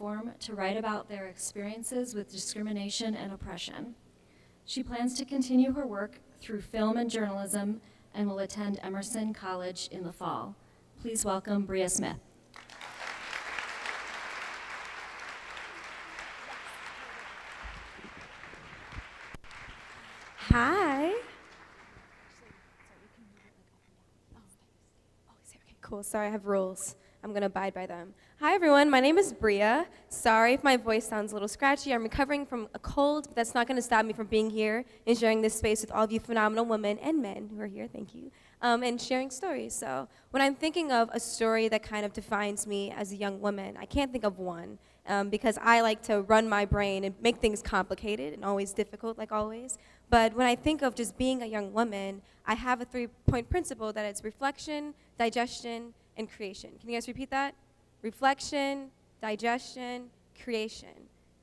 platform to write about their experiences with discrimination and oppression. She plans to continue her work through film and journalism and will attend Emerson College in the fall. Please welcome Bria Smith. Hi. Cool. Sorry, I have rules. I'm going to abide by them. Hi, everyone. My name is Bria. Sorry if my voice sounds a little scratchy. I'm recovering from a cold, but that's not going to stop me from being here and sharing this space with all of you phenomenal women and men who are here, thank you, and sharing stories. So when I'm thinking of a story that kind of defines me as a young woman, I can't think of one because I like to run my brain and make things complicated and always difficult, like always. But when I think of just being a young woman, I have a 3-point principle that it's reflection, digestion, and creation. Can you guys repeat that? Reflection, digestion, creation.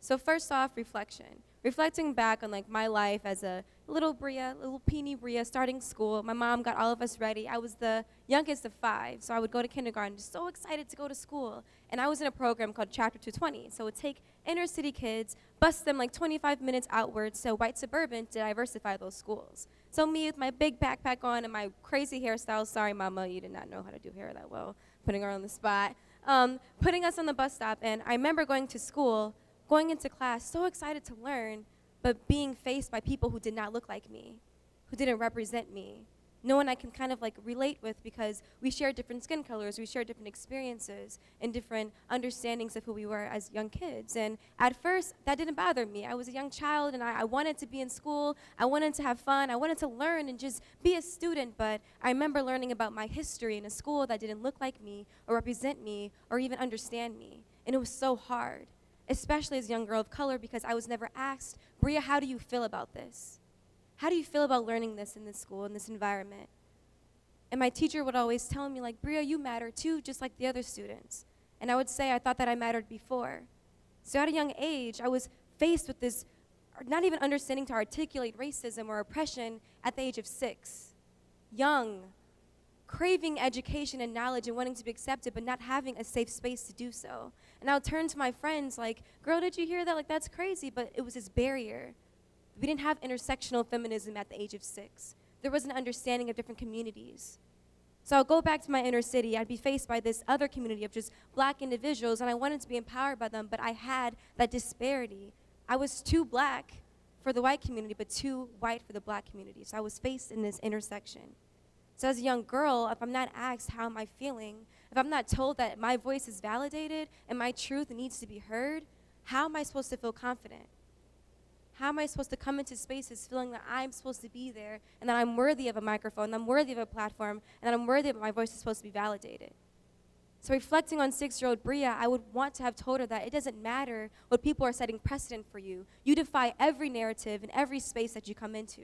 So first off, reflection. Reflecting back on like my life as a little Bria, little peeny Bria, starting school. My mom got all of us ready. I was the youngest of 5, so I would go to kindergarten, just so excited to go to school. And I was in a program called Chapter 220. So it would take inner city kids, bus them like 25 minutes outwards to white suburban to diversify those schools. So me with my big backpack on and my crazy hairstyle, sorry mama, you did not know how to do hair that well, putting her on the spot, putting us on the bus stop. And I remember going to school, going into class, so excited to learn, but being faced by people who did not look like me, who didn't represent me. No one I can kind of like relate with because we share different skin colors, we share different experiences and different understandings of who we were as young kids. And at first, that didn't bother me. I was a young child and I wanted to be in school, I wanted to have fun, I wanted to learn and just be a student, but I remember learning about my history in a school that didn't look like me or represent me or even understand me. And it was so hard, especially as a young girl of color, because I was never asked, Bria, how do you feel about this? How do you feel about learning this in this school, in this environment? And my teacher would always tell me, like, Bria, you matter too, just like the other students. And I would say, I thought that I mattered before. So at a young age, I was faced with this, not even understanding to articulate racism or oppression at the age of 6. Young, craving education and knowledge and wanting to be accepted, but not having a safe space to do so. And I would turn to my friends like, girl, did you hear that? Like, that's crazy, but it was this barrier. We didn't have intersectional feminism at the age of 6. There was an understanding of different communities. So I'll go back to my inner city. I'd be faced by this other community of just black individuals, and I wanted to be empowered by them, but I had that disparity. I was too black for the white community, but too white for the black community. So I was faced in this intersection. So as a young girl, if I'm not asked how am I feeling, if I'm not told that my voice is validated and my truth needs to be heard, how am I supposed to feel confident? How am I supposed to come into spaces feeling that I'm supposed to be there and that I'm worthy of a microphone, and I'm worthy of a platform, and that I'm worthy of my voice is supposed to be validated? So reflecting on 6-year-old Bria, I would want to have told her that it doesn't matter what people are setting precedent for you. You defy every narrative and every space that you come into.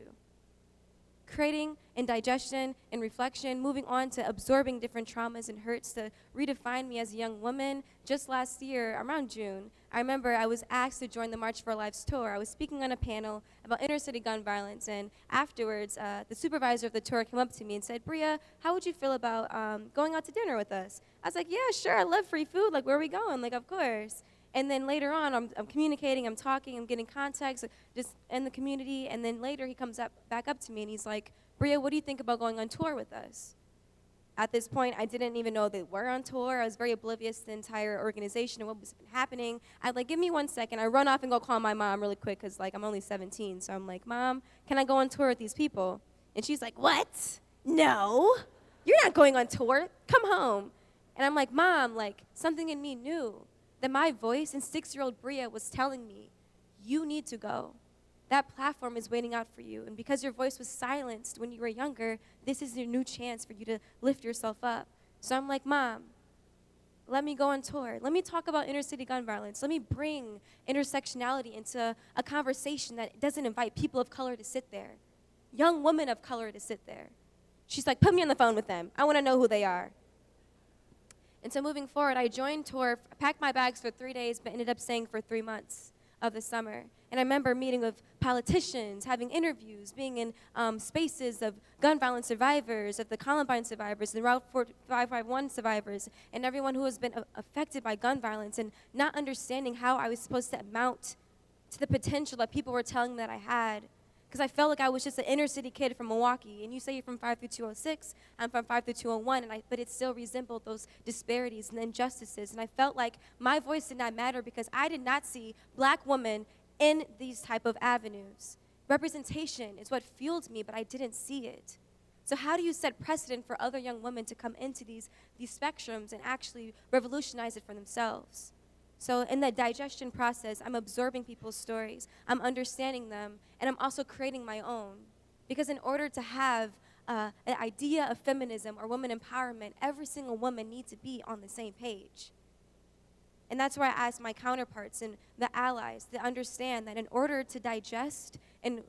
Creating and digestion and reflection, moving on to absorbing different traumas and hurts to redefine me as a young woman. Just last year, around June, I remember I was asked to join the March for Our Lives tour. I was speaking on a panel about inner city gun violence, and afterwards, the supervisor of the tour came up to me and said, Bria, how would you feel about going out to dinner with us? I was like, yeah, sure, I love free food. Like, where are we going? Like, of course. And then later on, I'm communicating, I'm talking, I'm getting context just in the community. And then later he comes back up to me and he's like, Bria, what do you think about going on tour with us? At this point, I didn't even know they were on tour. I was very oblivious to the entire organization and what was happening. I'd like, give me 1 second. I run off and go call my mom really quick because like I'm only 17. So I'm like, Mom, can I go on tour with these people? And she's like, what? No, you're not going on tour. Come home. And I'm like, Mom, like something in me knew that my voice and 6-year-old Bria was telling me, you need to go. That platform is waiting out for you. And because your voice was silenced when you were younger, this is your new chance for you to lift yourself up. So I'm like, Mom, let me go on tour. Let me talk about inner city gun violence. Let me bring intersectionality into a conversation that doesn't invite people of color to sit there, young women of color to sit there. She's like, put me on the phone with them. I want to know who they are. And so moving forward, I joined tour, packed my bags for 3 days, but ended up staying for 3 months. of the summer. And I remember meeting with politicians, having interviews, being in spaces of gun violence survivors, of the Columbine survivors, the Route 551 survivors, and everyone who has been affected by gun violence, and not understanding how I was supposed to amount to the potential that people were telling me that I had. Because I felt like I was just an inner city kid from Milwaukee. And you say you're from 5 through 206, I'm from 5 through 201, but it still resembled those disparities and injustices. And I felt like my voice did not matter because I did not see black women in these type of avenues. Representation is what fueled me, but I didn't see it. So how do you set precedent for other young women to come into these spectrums and actually revolutionize it for themselves? So in the digestion process, I'm absorbing people's stories, I'm understanding them, and I'm also creating my own. Because in order to have an idea of feminism or women empowerment, every single woman needs to be on the same page. And that's where I ask my counterparts and the allies to understand that in order to digest and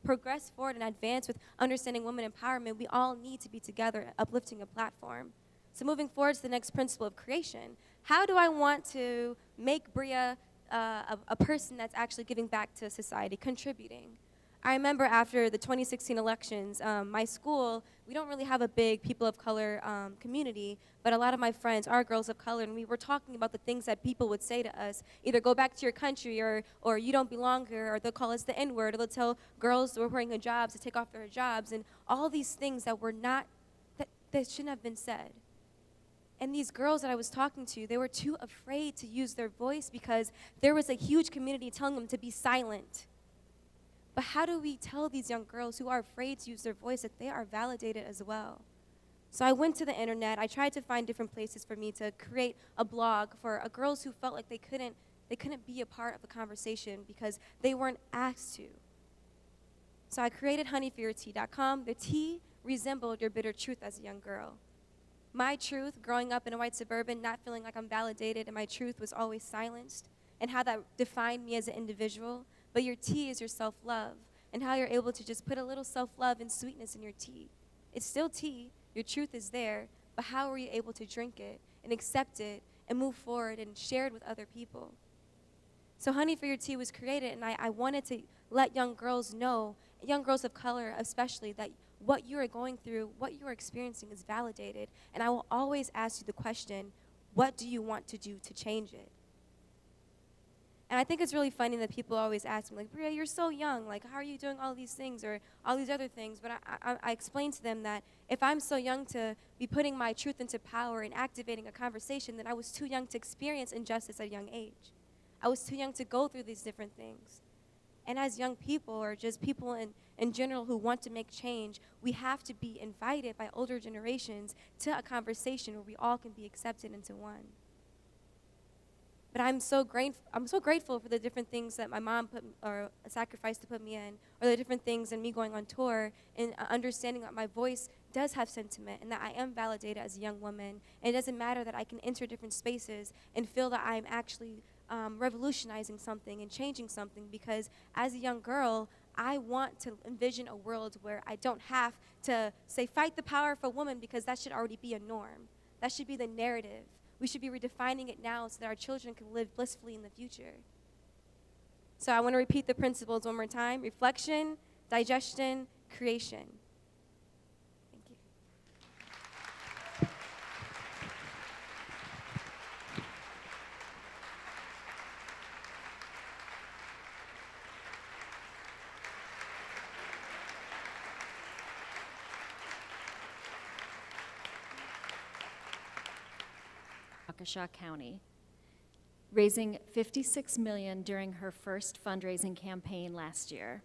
progress forward and advance with understanding women empowerment, we all need to be together, uplifting a platform. So moving forward to the next principle of creation, how do I want to make Bria a person that's actually giving back to society, contributing? I remember after the 2016 elections, my school, we don't really have a big people of color community, but a lot of my friends are girls of color, and we were talking about the things that people would say to us, either go back to your country or you don't belong here, or they'll call us the N-word, or they'll tell girls who are wearing hijabs to take off their hijabs, and all these things that were not, that shouldn't have been said. And these girls that I was talking to, they were too afraid to use their voice because there was a huge community telling them to be silent. But how do we tell these young girls who are afraid to use their voice that they are validated as well? So I went to the internet. I tried to find different places for me to create a blog for girls who felt like they couldn't be a part of the conversation because they weren't asked to. So I created honeyforyourtea.com. The tea resembled your bitter truth as a young girl. My truth, growing up in a white suburban, not feeling like I'm validated, and my truth was always silenced, and how that defined me as an individual. But your tea is your self-love, and how you're able to just put a little self-love and sweetness in your tea. It's still tea, your truth is there, but how are you able to drink it and accept it and move forward and share it with other people? So Honey for Your Tea was created, and I wanted to let young girls know, young girls of color especially, that what you are going through, what you are experiencing is validated. And I will always ask you the question, what do you want to do to change it? And I think it's really funny that people always ask me, like, Bria, you're so young. Like, how are you doing all these things or all these other things? But I explain to them that if I'm so young to be putting my truth into power and activating a conversation, then I was too young to experience injustice at a young age. I was too young to go through these different things. And as young people, or just people in general who want to make change, we have to be invited by older generations to a conversation where we all can be accepted into one. But I'm so grateful for the different things that my mom sacrificed to put me in, or the different things in me going on tour, and understanding that my voice does have sentiment, and that I am validated as a young woman. And it doesn't matter that I can enter different spaces and feel that I'm actually revolutionizing something and changing something, because as a young girl, I want to envision a world where I don't have to say fight the power for women, because that should already be a norm. That should be the narrative. We should be redefining it now so that our children can live blissfully in the future. So I want to repeat the principles one more time: reflection, digestion, creation. Thank you. Waukesha County, raising $56 million during her first fundraising campaign last year.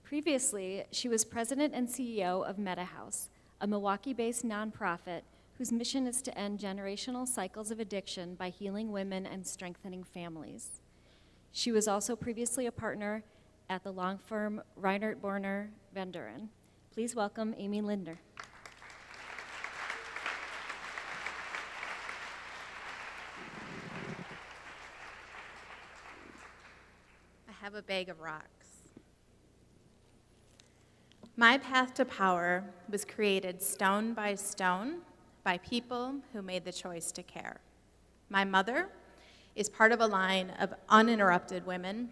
Previously, she was president and CEO of MetaHouse, a Milwaukee-based nonprofit whose mission is to end generational cycles of addiction by healing women and strengthening families. She was also previously a partner at the law firm Reinert Borner Van Duren. Please welcome Amy Lindner. I have a bag of rocks. My path to power was created stone by stone by people who made the choice to care. My mother is part of a line of uninterrupted women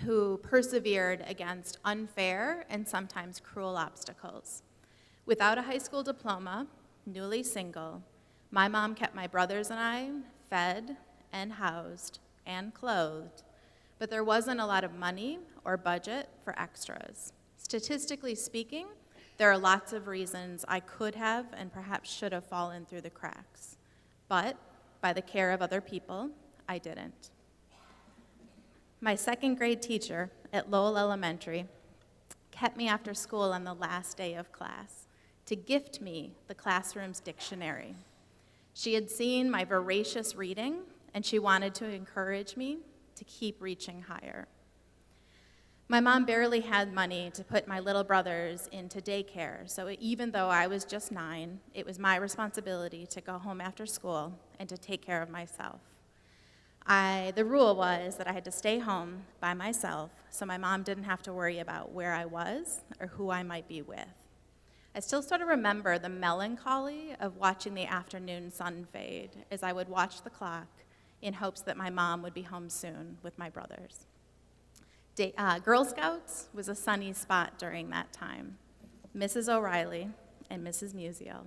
who persevered against unfair and sometimes cruel obstacles. Without a high school diploma, newly single, my mom kept my brothers and I fed and housed and clothed, but there wasn't a lot of money or budget for extras. Statistically speaking, there are lots of reasons I could have and perhaps should have fallen through the cracks, but by the care of other people, I didn't. My second grade teacher at Lowell Elementary kept me after school on the last day of class to gift me the classroom's dictionary. She had seen my voracious reading, and she wanted to encourage me to keep reaching higher. My mom barely had money to put my little brothers into daycare, so even though I was just 9, it was my responsibility to go home after school and to take care of myself. The rule was that I had to stay home by myself, so my mom didn't have to worry about where I was or who I might be with. I still sort of remember the melancholy of watching the afternoon sun fade as I would watch the clock in hopes that my mom would be home soon with my brothers. Girl Scouts was a sunny spot during that time. Mrs. O'Reilly and Mrs. Musial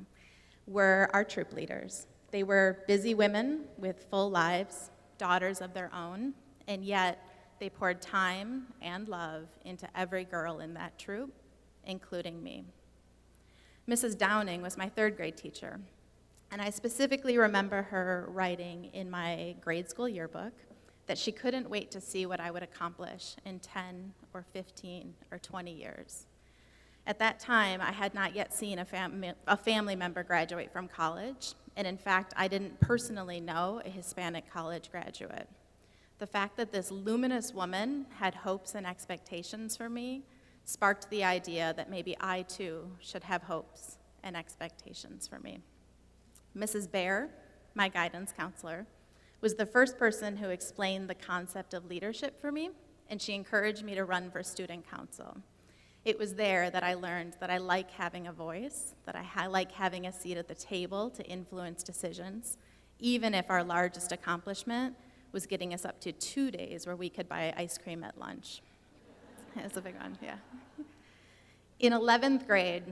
were our troop leaders. They were busy women with full lives, daughters of their own, and yet they poured time and love into every girl in that troop, including me. Mrs. Downing was my third grade teacher, and I specifically remember her writing in my grade school yearbook that she couldn't wait to see what I would accomplish in 10 or 15 or 20 years. At that time, I had not yet seen a family member graduate from college, and in fact, I didn't personally know a Hispanic college graduate. The fact that this luminous woman had hopes and expectations for me sparked the idea that maybe I too should have hopes and expectations for me. Mrs. Bear, my guidance counselor, was the first person who explained the concept of leadership for me, and she encouraged me to run for student council. It was there that I learned that I like having a voice, that I like having a seat at the table to influence decisions, even if our largest accomplishment was getting us up to 2 days where we could buy ice cream at lunch. That's a big one, yeah. In 11th grade,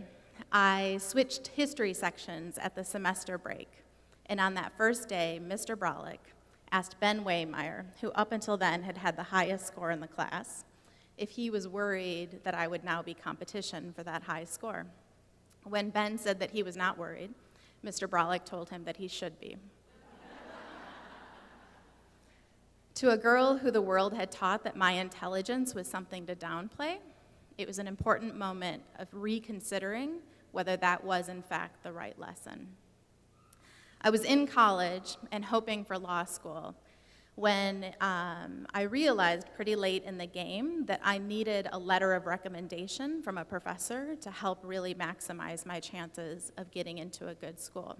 I switched history sections at the semester break, and on that first day, Mr. Brolick asked Ben Waymeyer, who up until then had had the highest score in the class, if he was worried that I would now be competition for that high score. When Ben said that he was not worried, Mr. Brolick told him that he should be. To a girl who the world had taught that my intelligence was something to downplay, it was an important moment of reconsidering whether that was in fact the right lesson. I was in college and hoping for law school when I realized pretty late in the game that I needed a letter of recommendation from a professor to help really maximize my chances of getting into a good school.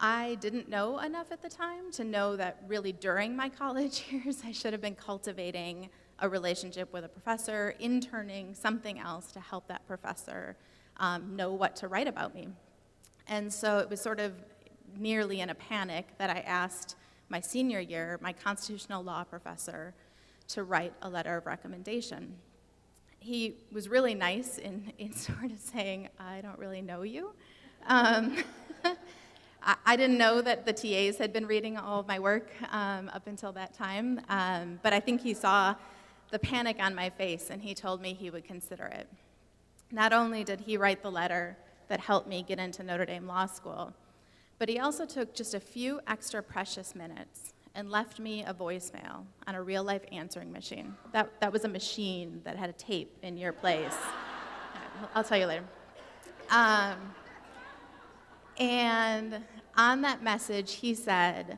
I didn't know enough at the time to know that really during my college years I should have been cultivating a relationship with a professor, interning, something else to help that professor know what to write about me. And so it was sort of nearly in a panic that I asked my senior year, my constitutional law professor, to write a letter of recommendation. He was really nice in sort of saying, I don't really know you. I didn't know that the TAs had been reading all of my work up until that time, but I think he saw the panic on my face and he told me he would consider it. Not only did he write the letter that helped me get into Notre Dame Law School, but he also took just a few extra precious minutes and left me a voicemail on a real-life answering machine. That was a machine that had a tape in your place. I'll tell you later. And on that message, he said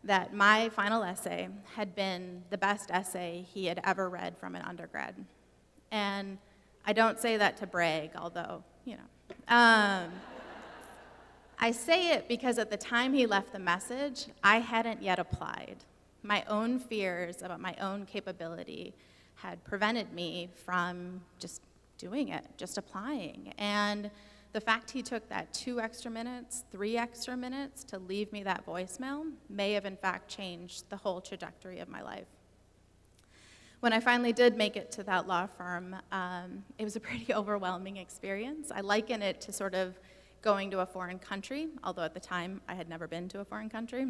that my final essay had been the best essay he had ever read from an undergrad. And I don't say that to brag, although, you know. I say it because at the time he left the message, I hadn't yet applied. My own fears about my own capability had prevented me from just doing it, just applying. And The fact he took that 2 extra minutes, 3 extra minutes to leave me that voicemail may have in fact changed the whole trajectory of my life. When I finally did make it to that law firm, it was a pretty overwhelming experience. I liken it to sort of going to a foreign country, although at the time I had never been to a foreign country.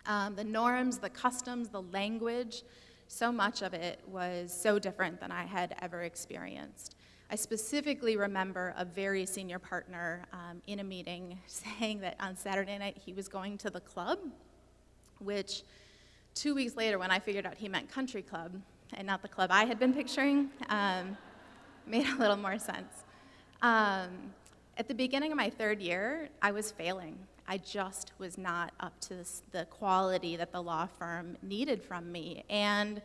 The norms, the customs, the language, so much of it was so different than I had ever experienced. I specifically remember a very senior partner in a meeting saying that on Saturday night he was going to the club, which 2 weeks later when I figured out he meant country club and not the club I had been picturing, made a little more sense. At the beginning of my 3rd year, I was failing. I just was not up to the quality that the law firm needed from me. And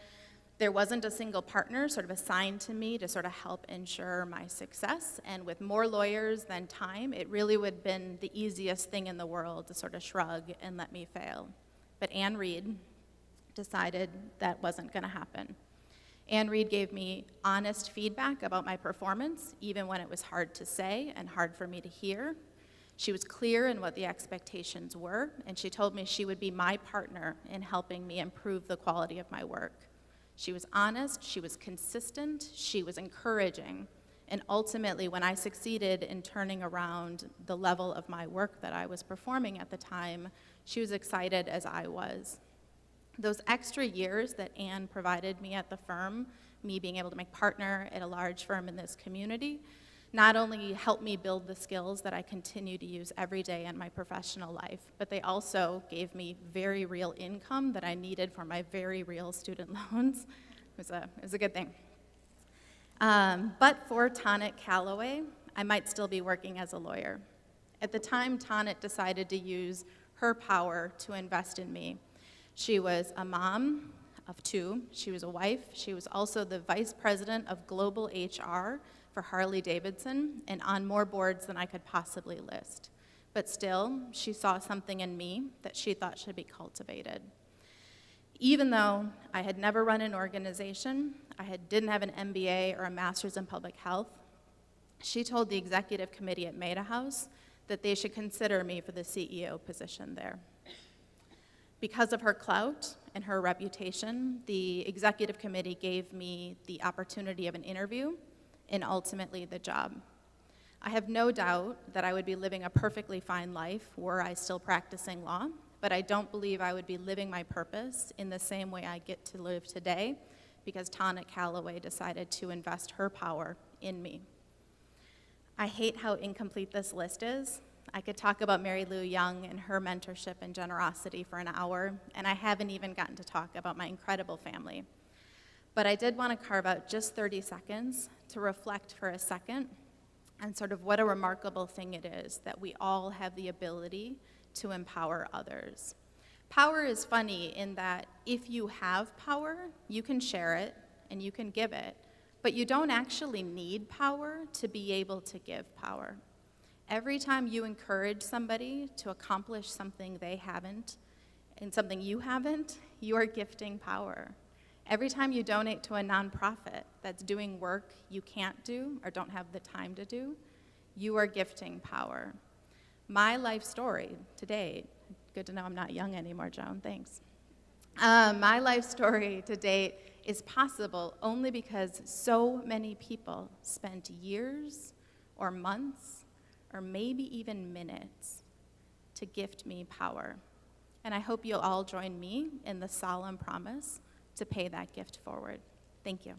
there wasn't a single partner sort of assigned to me to sort of help ensure my success. And with more lawyers than time, it really would have been the easiest thing in the world to sort of shrug and let me fail. But Ann Reed decided that wasn't going to happen. Ann Reed gave me honest feedback about my performance, even when it was hard to say and hard for me to hear. She was clear in what the expectations were, and she told me she would be my partner in helping me improve the quality of my work. She was honest, she was consistent, she was encouraging, and ultimately, when I succeeded in turning around the level of my work that I was performing at the time, she was excited as I was. Those extra years that Ann provided me at the firm, me being able to make partner at a large firm in this community, not only helped me build the skills that I continue to use every day in my professional life, but they also gave me very real income that I needed for my very real student loans. It was a good thing. But for Tonnet Calloway, I might still be working as a lawyer. At the time, Tonnet decided to use her power to invest in me. She was a mom of 2. She was a wife. She was also the vice president of global HR for Harley-Davidson and on more boards than I could possibly list. But still, she saw something in me that she thought should be cultivated. Even though I had never run an organization, didn't have an MBA or a master's in public health, she told the executive committee at Maida House that they should consider me for the CEO position there. Because of her clout and her reputation, the executive committee gave me the opportunity of an interview and ultimately the job. I have no doubt that I would be living a perfectly fine life were I still practicing law, but I don't believe I would be living my purpose in the same way I get to live today because Tonnet Calloway decided to invest her power in me. I hate how incomplete this list is. I could talk about Mary Lou Young and her mentorship and generosity for an hour, and I haven't even gotten to talk about my incredible family. But I did want to carve out just 30 seconds to reflect for a second on sort of what a remarkable thing it is that we all have the ability to empower others. Power is funny in that if you have power, you can share it and you can give it, but you don't actually need power to be able to give power. Every time you encourage somebody to accomplish something they haven't and something you haven't, you are gifting power. Every time you donate to a nonprofit that's doing work you can't do or don't have the time to do, you are gifting power. My life story to date, good to know I'm not young anymore, Joan, thanks. My life story to date is possible only because so many people spent years or months or maybe even minutes to gift me power. And I hope you'll all join me in the solemn promise to pay that gift forward. Thank you.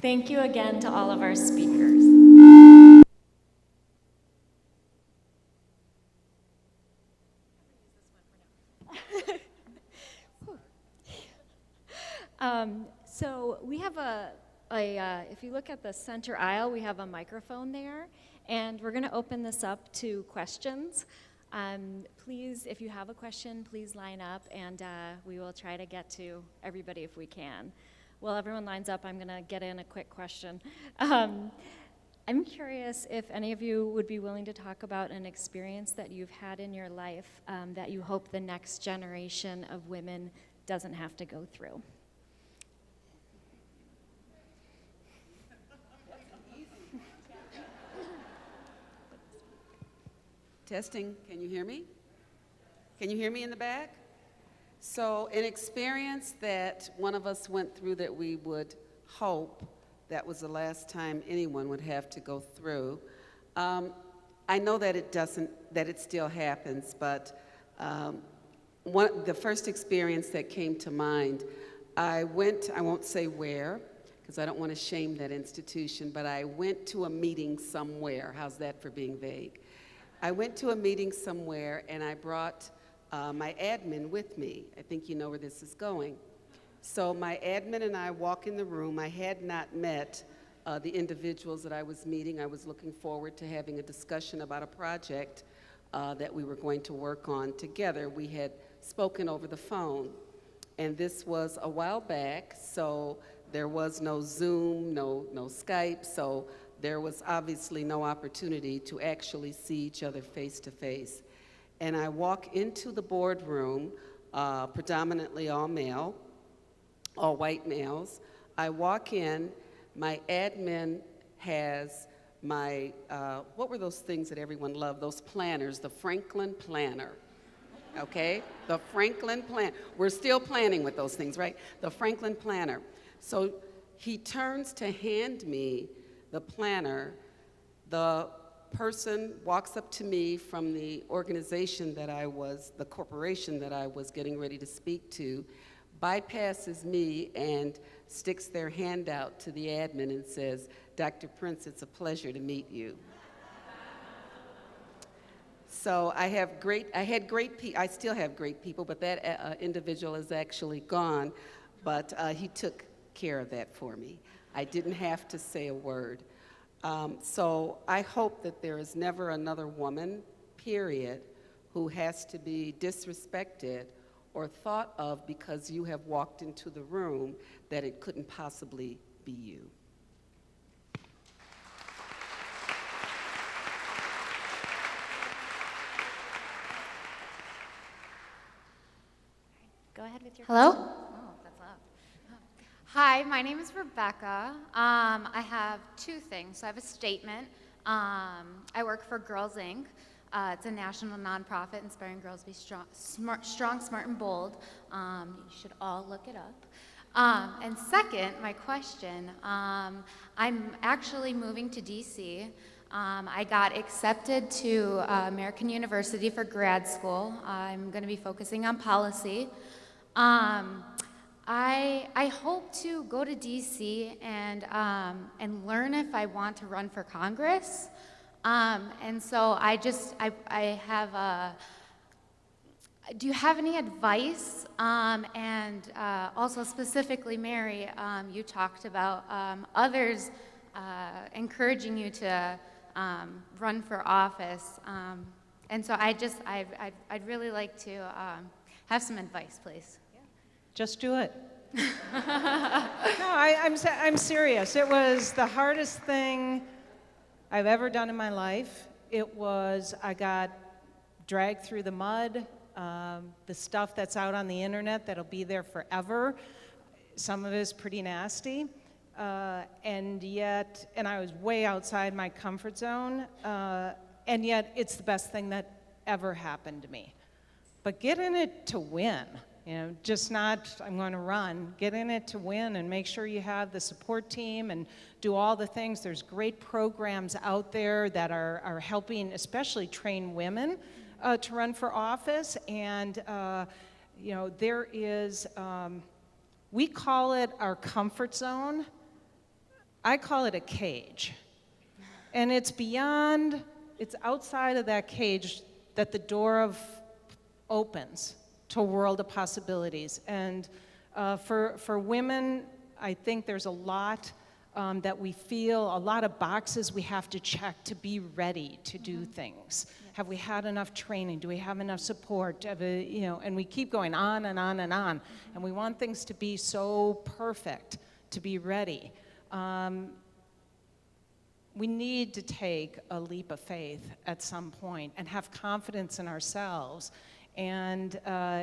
Thank you again to all of our speakers. So we have if you look at the center aisle, we have a microphone there, and we're going to open this up to questions. Please, if you have a question, please line up, and we will try to get to everybody if we can. While everyone lines up, I'm going to get in a quick question. I'm curious if any of you would be willing to talk about an experience that you've had in your life that you hope the next generation of women doesn't have to go through. Testing, can you hear me? Can you hear me in the back? So an experience that one of us went through that we would hope that was the last time anyone would have to go through. I know that it still happens, but the first experience that came to mind, I won't say where, because I don't want to shame that institution, but I went to a meeting somewhere. How's that for being vague? I went to a meeting somewhere, and I brought my admin with me. I think you know where this is going. So my admin and I walk in the room. I had not met the individuals that I was meeting. I was looking forward to having a discussion about a project that we were going to work on together. We had spoken over the phone, and this was a while back, so there was no Zoom, no Skype, so there was obviously no opportunity to actually see each other face to face. And I walk into the boardroom, predominantly all male, all white males. I walk in, my admin has my, what were those things that everyone loved, those planners, the Franklin Planner, okay? The Franklin Plan. We're still planning with those things, right? The Franklin Planner. So he turns to hand me the planner. The person walks up to me from the organization that the corporation that I was getting ready to speak to, bypasses me and sticks their hand out to the admin and says, "Dr. Prince, it's a pleasure to meet you." So I still have great people, but that individual is actually gone, but he took care of that for me. I didn't have to say a word. So I hope that there is never another woman, period, who has to be disrespected or thought of because you have walked into the room that it couldn't possibly be you. Go ahead with your Hello? question. Oh, that's loud. Hi, my name is Rebecca. I have two things. So I have a statement. I work for Girls Inc. It's a national nonprofit inspiring girls to be strong, smart, and bold. You should all look it up. And second, my question, I'm actually moving to DC. I got accepted to American University for grad school. I'm going to be focusing on policy. I hope to go to DC and learn if I want to run for Congress. And so I have do you have any advice? And also specifically, Mary, you talked about others encouraging you to run for office. And so I'd really like to have some advice, please. Just do it. No, I'm serious. It was the hardest thing I've ever done in my life. I got dragged through the mud, the stuff that's out on the internet that'll be there forever. Some of it is pretty nasty. And I was way outside my comfort zone, and yet it's the best thing that ever happened to me. But get in it to win. Just not, I'm going to run. Get in it to win and make sure you have the support team and do all the things. There's great programs out there that are helping, especially train women to run for office. And, there is, we call it our comfort zone. I call it a cage. And it's outside of that cage that the door opens to a world of possibilities. And for women, I think there's a lot that we feel, a lot of boxes we have to check to be ready to do things. Have we had enough training? Do we have enough support? And we keep going on and on and on. And we want things to be so perfect to be ready. we need to take a leap of faith at some point and have confidence in ourselves. And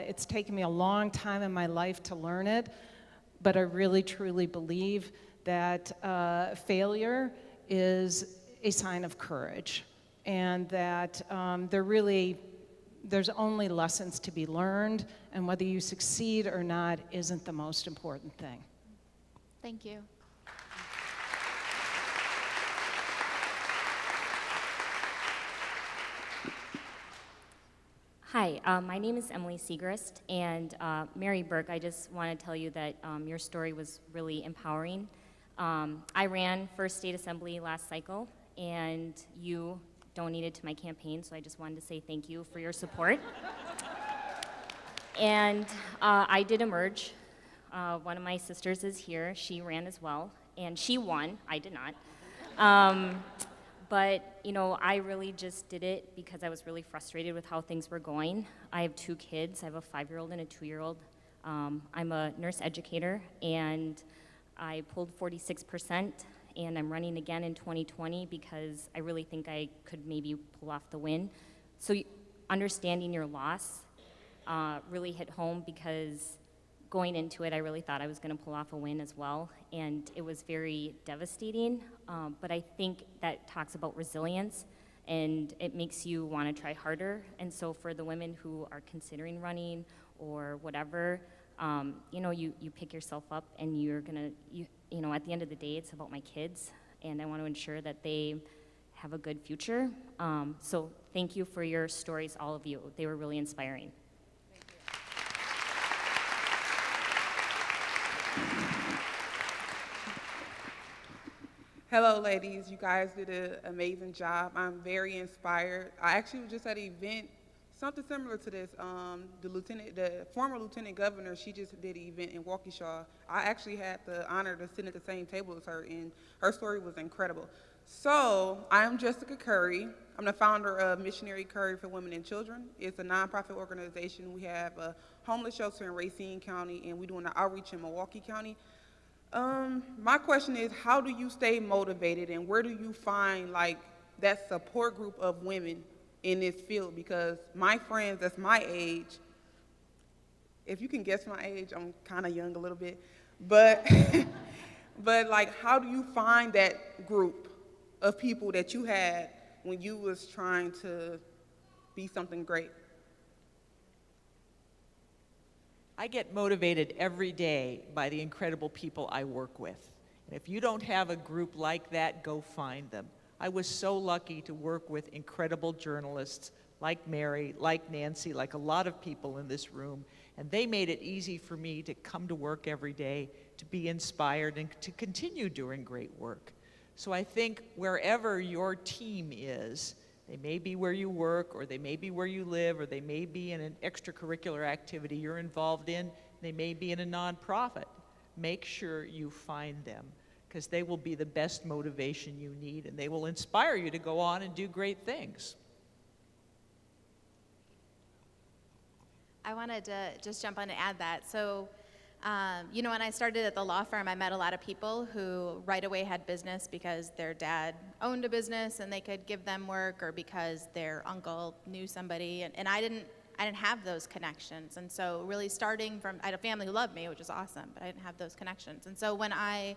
it's taken me a long time in my life to learn it, but I really truly believe that failure is a sign of courage, and that there's only lessons to be learned, and whether you succeed or not isn't the most important thing. Thank you. Hi, my name is Emily Segrist, and Mary Burke, I just want to tell you that your story was really empowering. I ran for state assembly last cycle, and you donated to my campaign, so I just wanted to say thank you for your support. And I did emerge. One of my sisters is here. She ran as well, and she won. I did not. But, you know, I really just did it because I was really frustrated with how things were going. I have 2 kids. I have a 5-year-old and a 2-year-old. I'm a nurse educator, and I pulled 46%, and I'm running again in 2020 because I really think I could maybe pull off the win. So understanding your loss really hit home, because going into it, I really thought I was going to pull off a win as well, and it was very devastating, but I think that talks about resilience, and it makes you want to try harder. And so for the women who are considering running or whatever, you know, you pick yourself up, and you're going to, you know, at the end of the day, it's about my kids, and I want to ensure that they have a good future. So thank you for your stories, all of you. They were really inspiring. Hello, ladies. You guys did an amazing job. I'm very inspired. I actually was just at an event, something similar to this. The former lieutenant governor, she just did an event in Waukesha. I actually had the honor to sit at the same table as her, and her story was incredible. So I'm Jessica Curry. I'm the founder of Missionary Curry for Women and Children. It's a nonprofit organization. We have a homeless shelter in Racine County, and we're doing an outreach in Milwaukee County. My question is, how do you stay motivated, and where do you find like that support group of women in this field? Because my friends that's my age, if you can guess my age, I'm kind of young a little bit, but but like, how do you find that group of people that you had when you was trying to be something great? I get motivated every day by the incredible people I work with. And if you don't have a group like that, go find them. I was so lucky to work with incredible journalists like Mary, like Nancy, like a lot of people in this room, and they made it easy for me to come to work every day, to be inspired, and to continue doing great work. So I think wherever your team is, they may be where you work, or they may be where you live, or they may be in an extracurricular activity you're involved in, they may be in a nonprofit. Make sure you find them, because they will be the best motivation you need, and they will inspire you to go on and do great things. I wanted to just jump on to add that. So, you know, when I started at the law firm, I met a lot of people who right away had business because their dad owned a business and they could give them work, or because their uncle knew somebody, and I didn't have those connections. And so really starting from, I had a family who loved me, which is awesome, but I didn't have those connections. And so when I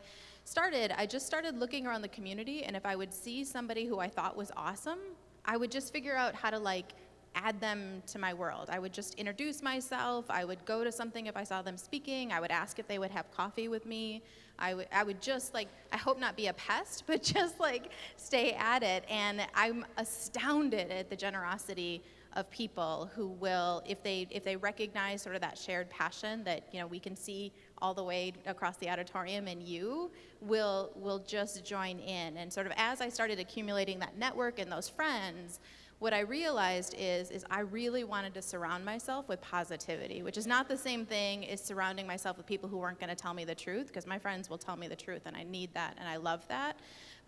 just started looking around the community, and if I would see somebody who I thought was awesome, I would just figure out how to like add them to my world. I would just introduce myself. I would go to something if I saw them speaking. I would ask if they would have coffee with me. I would just like, I hope not be a pest, but just like stay at it. And I'm astounded at the generosity of people who will, if they recognize sort of that shared passion that, you know, we can see all the way across the auditorium, and you will just join in. And sort of as I started accumulating that network and those friends, what I realized is I really wanted to surround myself with positivity, which is not the same thing as surrounding myself with people who weren't going to tell me the truth, because my friends will tell me the truth, and I need that, and I love that.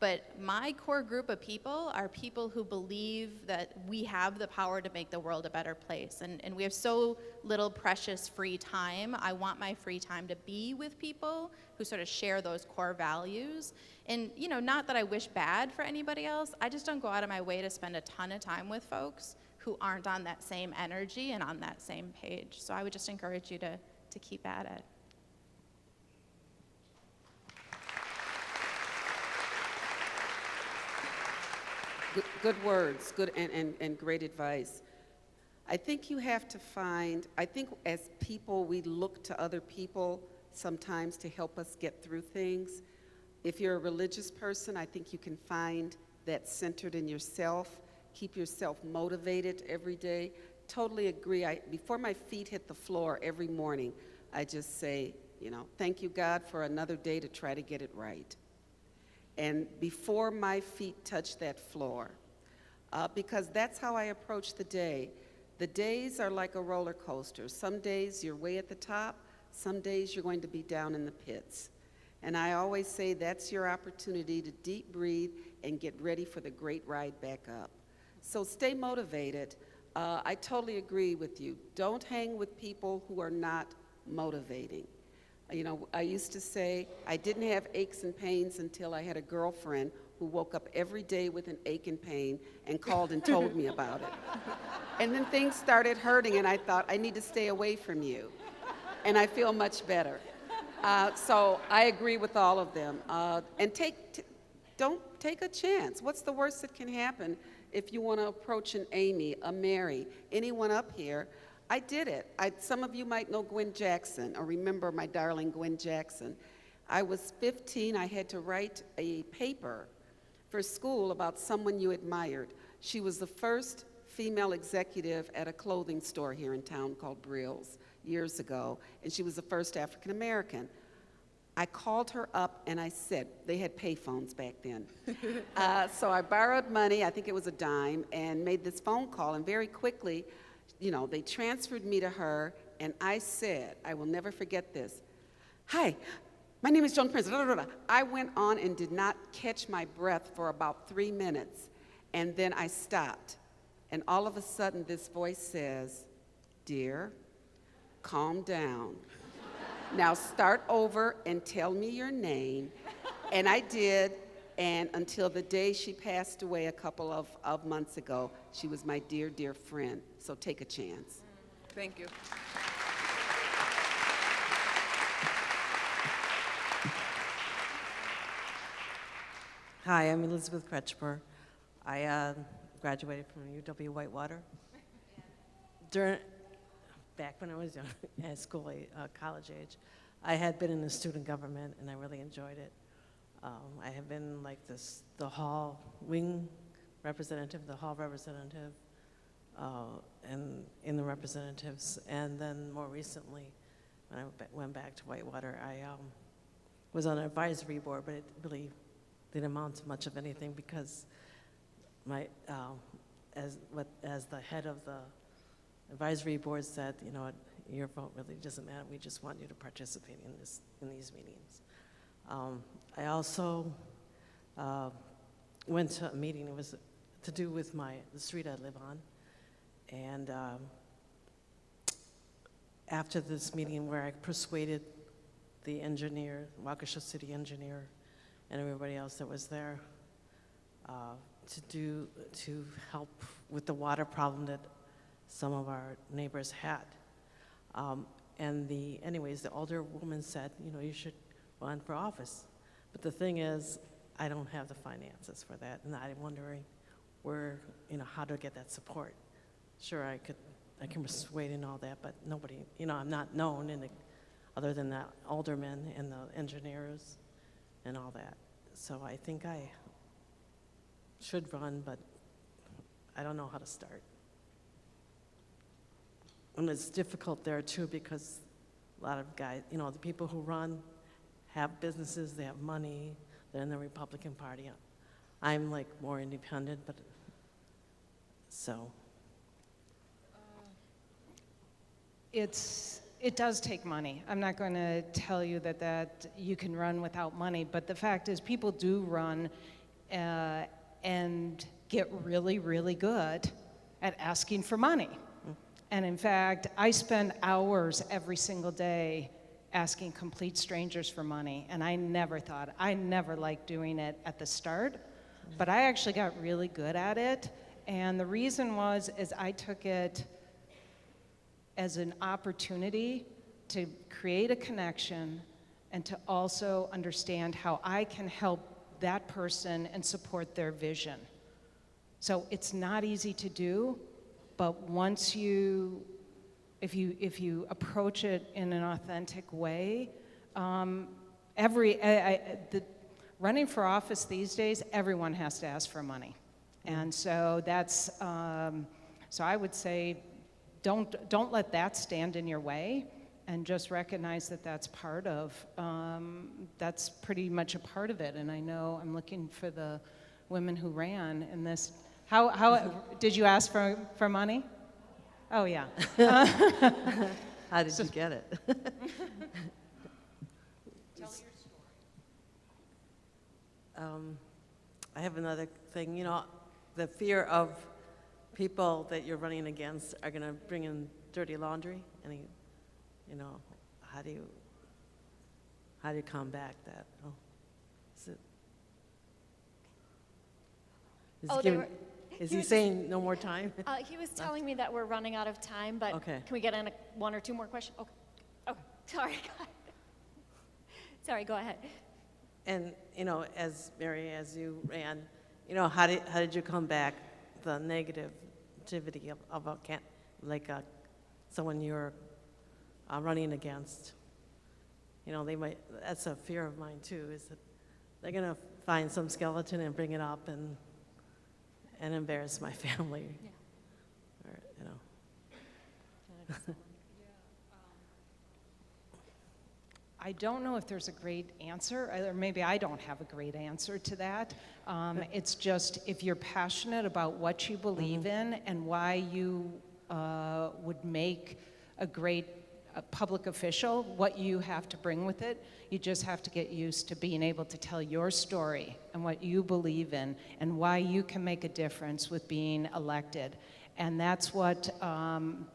But my core group of people are people who believe that we have the power to make the world a better place. And we have so little precious free time. I want my free time to be with people who sort of share those core values. And, you know, not that I wish bad for anybody else, I just don't go out of my way to spend a ton of time with folks who aren't on that same energy and on that same page. So I would just encourage you to keep at it. Good words, good and great advice. I think you have to find, I think as people, we look to other people sometimes to help us get through things. If you're a religious person, I think you can find that centered in yourself. Keep yourself motivated every day. Totally agree. Before my feet hit the floor every morning, I just say, you know, thank you, God, for another day to try to get it right. And before my feet touch that floor, because that's how I approach the day. The days are like a roller coaster. Some days you're way at the top, some days you're going to be down in the pits. And I always say that's your opportunity to deep breathe and get ready for the great ride back up. So stay motivated. I totally agree with you. Don't hang with people who are not motivating. You know, I used to say I didn't have aches and pains until I had a girlfriend who woke up every day with an ache and pain and called and told me about it. And then things started hurting, and I thought, I need to stay away from you. And I feel much better. So I agree with all of them. And don't take a chance. What's the worst that can happen if you want to approach an Amy, a Mary, anyone up here? I did it. Some of you might know Gwen Jackson or remember my darling Gwen Jackson. I was 15. I had to write a paper for school about someone you admired. She was the first female executive at a clothing store here in town called Brill's years ago, and she was the first African American. I called her up and I said, they had payphones back then. So I borrowed money, I think it was a dime, and made this phone call, and very quickly, you know, they transferred me to her, and I said, I will never forget this. Hi, my name is Joan Prince. I went on and did not catch my breath for about 3 minutes, and then I stopped. And all of a sudden, this voice says, dear, calm down. Now start over and tell me your name. And I did, and until the day she passed away a couple of months ago, she was my dear, dear friend. So take a chance. Thank you. Hi, I'm Elizabeth Brenner. I graduated from UW Whitewater. Back when I was young, at school, college age, I had been in the student government, and I really enjoyed it. I have been like the hall wing representative, the hall representative, and in the representatives. And then more recently, when I went back to Whitewater, I was on an advisory board, but it really didn't amount to much of anything because as the head of the advisory board said, you know what, your vote really doesn't matter. We just want you to participate in these meetings. I also went to a meeting. It was to do with the street I live on. And after this meeting where I persuaded the engineer, Waukesha City engineer, and everybody else that was there to help with the water problem that some of our neighbors had. Anyways, the older woman said, you know, you should run for office. But the thing is, I don't have the finances for that, and I'm wondering where, you know, how to get that support. Sure, I can persuade and all that, but nobody, you know, I'm not known other than the aldermen and the engineers and all that. So I think I should run, but I don't know how to start. And it's difficult there too because a lot of guys, you know, the people who run have businesses, they have money, they're in the Republican Party. I'm like more independent, but so. It does take money. I'm not going to tell you that you can run without money, but the fact is people do run and get really, really good at asking for money. And in fact, I spend hours every single day asking complete strangers for money, and I never liked doing it at the start, but I actually got really good at it. And the reason is I took it as an opportunity to create a connection and to also understand how I can help that person and support their vision. So it's not easy to do, but once if you approach it in an authentic way, running for office these days, everyone has to ask for money. And so that's, so I would say, don't let that stand in your way, and just recognize that that's pretty much a part of it. And I know I'm looking for the women who ran in this. How did you ask for money? Oh, yeah. How did you get it? Tell your story. I have another thing. You know, the fear of people that you're running against are going to bring in dirty laundry. And, you know, how do you combat that? Oh, is he saying no more time? He was telling me that we're running out of time, but Okay. Can we get in one or two more questions? Okay. Sorry. Sorry, go ahead. And, you know, as Mary, as you ran, you know, how did you combat the negativity of someone you're running against? You know, that's a fear of mine too, is that they're going to find some skeleton and bring it up and embarrass my family. Yeah. Or, you know. I don't know if there's a great answer, or maybe I don't have a great answer to that. It's just, if you're passionate about what you believe in and why you would make a great public official, what you have to bring with it, you just have to get used to being able to tell your story and what you believe in and why you can make a difference with being elected. And that's what,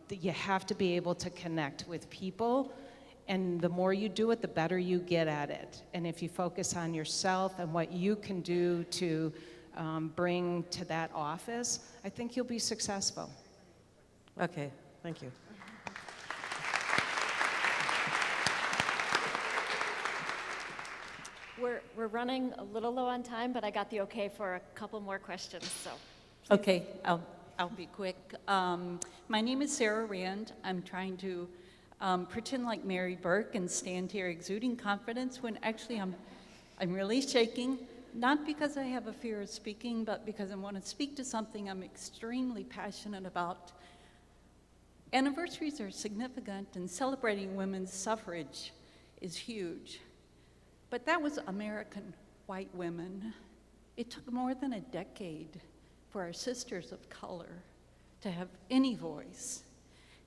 you have to be able to connect with people. And the more you do it, the better you get at it. And if you focus on yourself and what you can do to bring to that office, I think you'll be successful. Okay, thank you. We're running a little low on time, but I got the okay for a couple more questions, so. Okay, I'll be quick. My name is Sarah Rand. I'm trying to pretend like Mary Burke and stand here exuding confidence when actually I'm really shaking, not because I have a fear of speaking, but because I want to speak to something I'm extremely passionate about. Anniversaries are significant, and celebrating women's suffrage is huge. But that was American white women. It took more than a decade for our sisters of color to have any voice.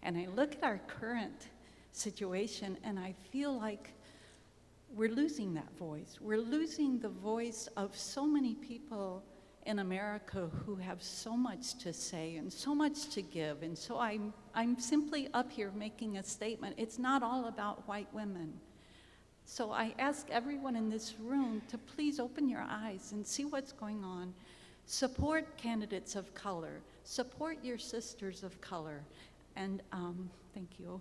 And I look at our current situation and I feel like we're losing that voice. We're losing the voice of so many people in America who have so much to say and so much to give. And so I'm simply up here making a statement. It's not all about white women. So I ask everyone in this room to please open your eyes and see what's going on. Support candidates of color. Support your sisters of color. And thank you.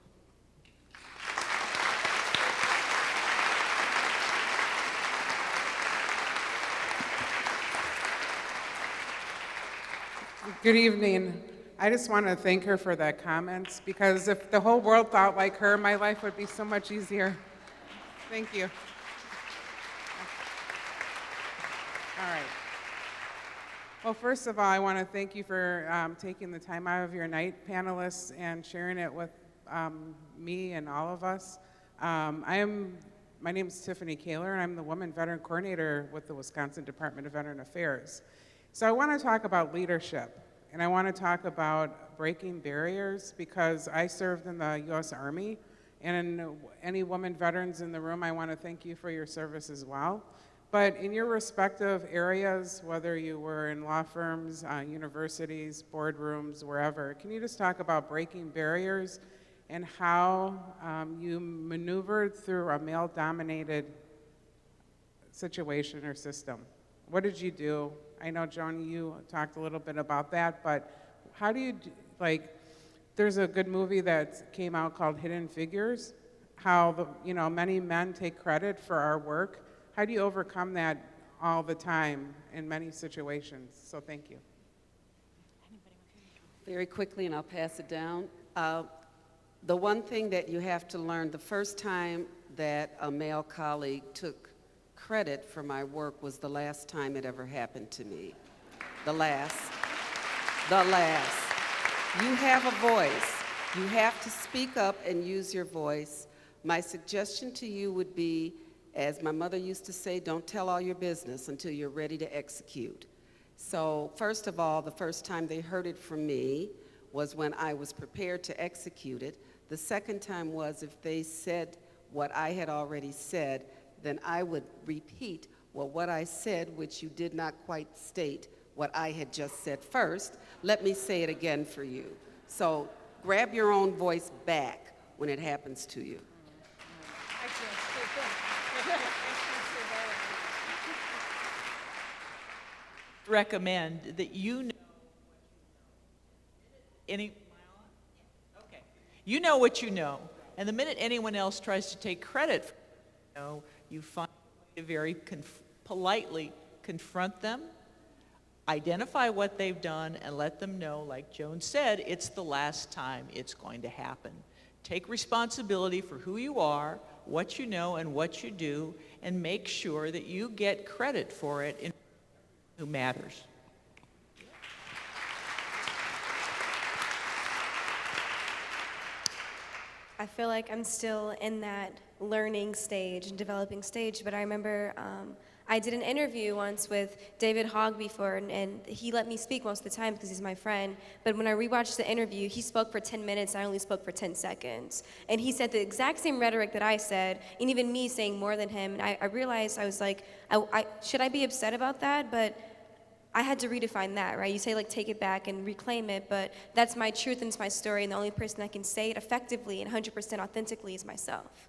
Good evening. I just want to thank her for that comments, because if the whole world thought like her, my life would be so much easier. Thank you. All right. Well, first of all, I want to thank you for taking the time out of your night, panelists, and sharing it with me and all of us. My name is Tiffany Kaler, and I'm the Woman Veteran Coordinator with the Wisconsin Department of Veteran Affairs. So I want to talk about leadership, and I want to talk about breaking barriers, because I served in the U.S. Army, and any women veterans in the room, I want to thank you for your service as well. But in your respective areas, whether you were in law firms, universities, boardrooms, wherever, can you just talk about breaking barriers and how you maneuvered through a male-dominated situation or system? What did you do? I know, Joan, you talked a little bit about that, but how do you, there's a good movie that came out called Hidden Figures, how many men take credit for our work. How do you overcome that all the time in many situations? So thank you. Very quickly, and I'll pass it down. The one thing that you have to learn, the first time that a male colleague took credit for my work was the last time it ever happened to me. The last. You have a voice. You have to speak up and use your voice. My suggestion to you would be, as my mother used to say, don't tell all your business until you're ready to execute. So first of all, the first time they heard it from me was when I was prepared to execute it. The second time was if they said what I had already said, then I would repeat, well, what I said, which you did not quite state what I had just said first, let me say it again for you. So grab your own voice back when it happens to you. Recommend that you know you know what you know, and the minute anyone else tries to take credit for what you know, you find a way to very politely confront them, identify what they've done, and let them know, like Joan said, it's the last time it's going to happen. Take responsibility for who you are, what you know, and what you do, and make sure that you get credit for it in who matters. I feel like I'm still in that learning stage and developing stage, but I remember I did an interview once with David Hogg before, and he let me speak most of the time because he's my friend, but when I rewatched the interview, he spoke for 10 minutes, I only spoke for 10 seconds. And he said the exact same rhetoric that I said, and even me saying more than him, and I realized, I was like, should I be upset about that? But I had to redefine that, right? You say, take it back and reclaim it, but that's my truth and it's my story, and the only person that can say it effectively and 100% authentically is myself.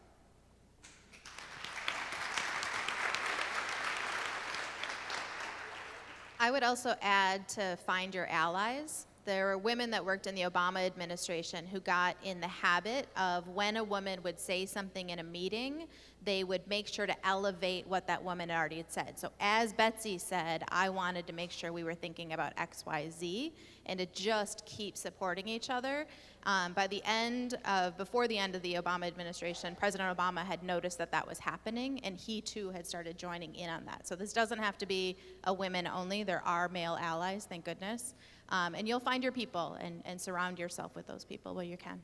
I would also add to find your allies. There were women that worked in the Obama administration who got in the habit of when a woman would say something in a meeting, they would make sure to elevate what that woman already had said. So as Betsy said, I wanted to make sure we were thinking about X, Y, Z, and to just keep supporting each other. Before the end of the Obama administration, President Obama had noticed that that was happening, and he too had started joining in on that. So this doesn't have to be a women only. There are male allies, thank goodness. And you'll find your people and surround yourself with those people where you can.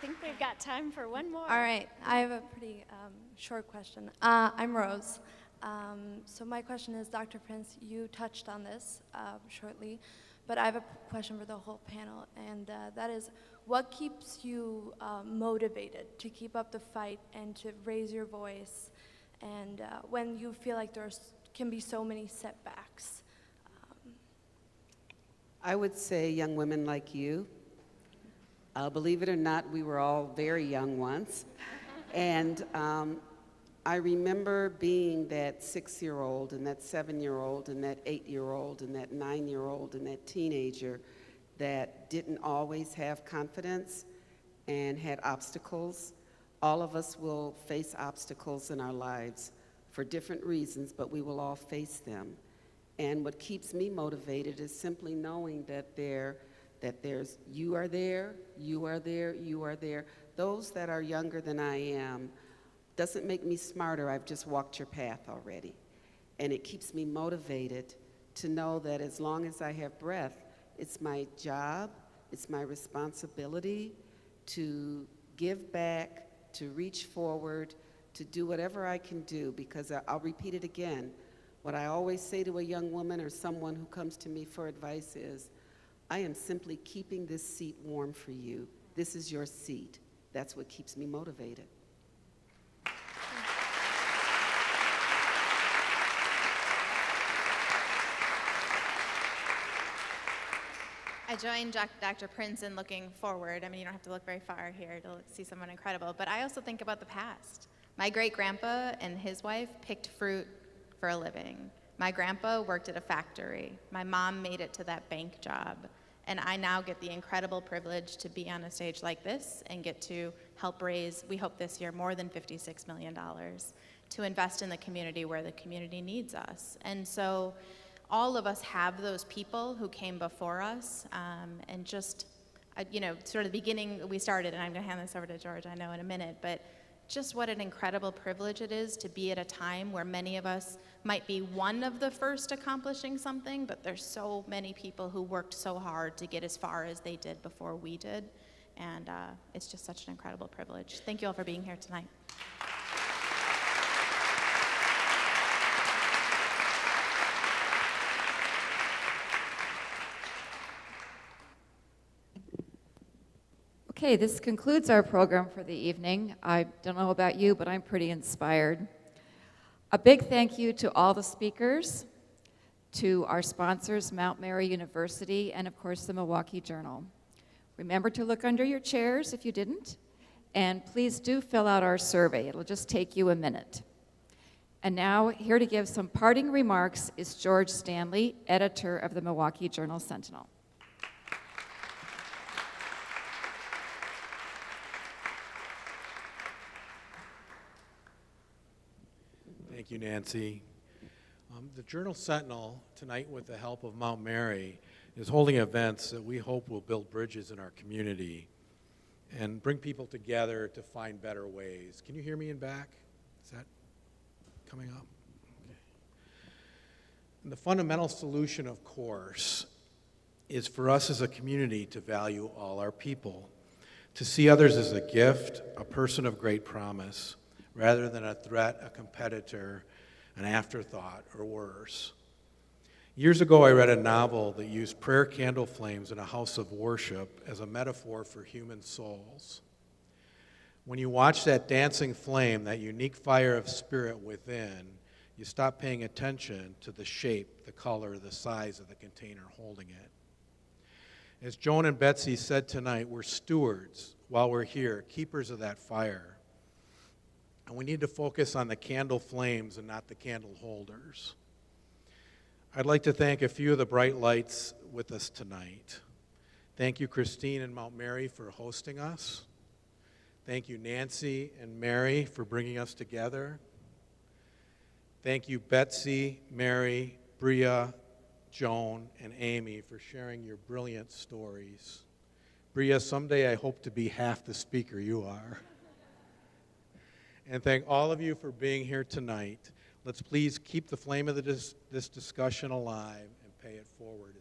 I think we've got time for one more. All right, I have a pretty short question. I'm Rose. So my question is, Dr. Prince, you touched on this shortly, but I have a question for the whole panel, and that is, what keeps you motivated to keep up the fight and to raise your voice, and when you feel like there can be so many setbacks? I would say young women like you. Believe it or not, we were all very young once. And I remember being that 6-year-old and that 7-year-old and that 8-year-old and that 9-year-old and that teenager that didn't always have confidence and had obstacles. All of us will face obstacles in our lives for different reasons, but we will all face them. And what keeps me motivated is simply knowing that there's you are there, you are there, you are there. Those that are younger than I am doesn't make me smarter. I've just walked your path already. And it keeps me motivated to know that as long as I have breath, it's my job, it's my responsibility to give back, to reach forward, to do whatever I can do, because I'll repeat it again. What I always say to a young woman or someone who comes to me for advice is, I am simply keeping this seat warm for you. This is your seat. that's what keeps me motivated. I joined Dr. Prince in looking forward. I mean, you don't have to look very far here to see someone incredible, but I also think about the past. My great-grandpa and his wife picked fruit for a living. My grandpa worked at a factory. My mom made it to that bank job. And I now get the incredible privilege to be on a stage like this and get to help raise, we hope this year, more than $56 million to invest in the community where the community needs us. And so all of us have those people who came before us, and just, sort of the beginning we started, and I'm going to hand this over to George, I know, in a minute, but just what an incredible privilege it is to be at a time where many of us might be one of the first accomplishing something, but there's so many people who worked so hard to get as far as they did before we did, and it's just such an incredible privilege. Thank you all for being here tonight. Okay, this concludes our program for the evening. I don't know about you, but I'm pretty inspired. A big thank you to all the speakers, to our sponsors, Mount Mary University, and of course the Milwaukee Journal. Remember to look under your chairs if you didn't, and please do fill out our survey. It'll just take you a minute. And now, here to give some parting remarks is George Stanley, editor of the Milwaukee Journal Sentinel. Thank you, Nancy. The Journal Sentinel, tonight with the help of Mount Mary, is holding events that we hope will build bridges in our community and bring people together to find better ways. Can you hear me in back? Is that coming up? Okay. And the fundamental solution, of course, is for us as a community to value all our people, to see others as a gift, a person of great promise, rather than a threat, a competitor, an afterthought, or worse. Years ago, I read a novel that used prayer candle flames in a house of worship as a metaphor for human souls. When you watch that dancing flame, that unique fire of spirit within, you stop paying attention to the shape, the color, the size of the container holding it. As Joan and Betsy said tonight, we're stewards while we're here, keepers of that fire. And we need to focus on the candle flames and not the candle holders. I'd like to thank a few of the bright lights with us tonight. Thank you, Christine and Mount Mary, for hosting us. Thank you, Nancy and Mary, for bringing us together. Thank you, Betsy, Mary, Bria, Joan, and Amy, for sharing your brilliant stories. Bria, someday I hope to be half the speaker you are. And thank all of you for being here tonight. Let's please keep the flame of this discussion alive and pay it forward.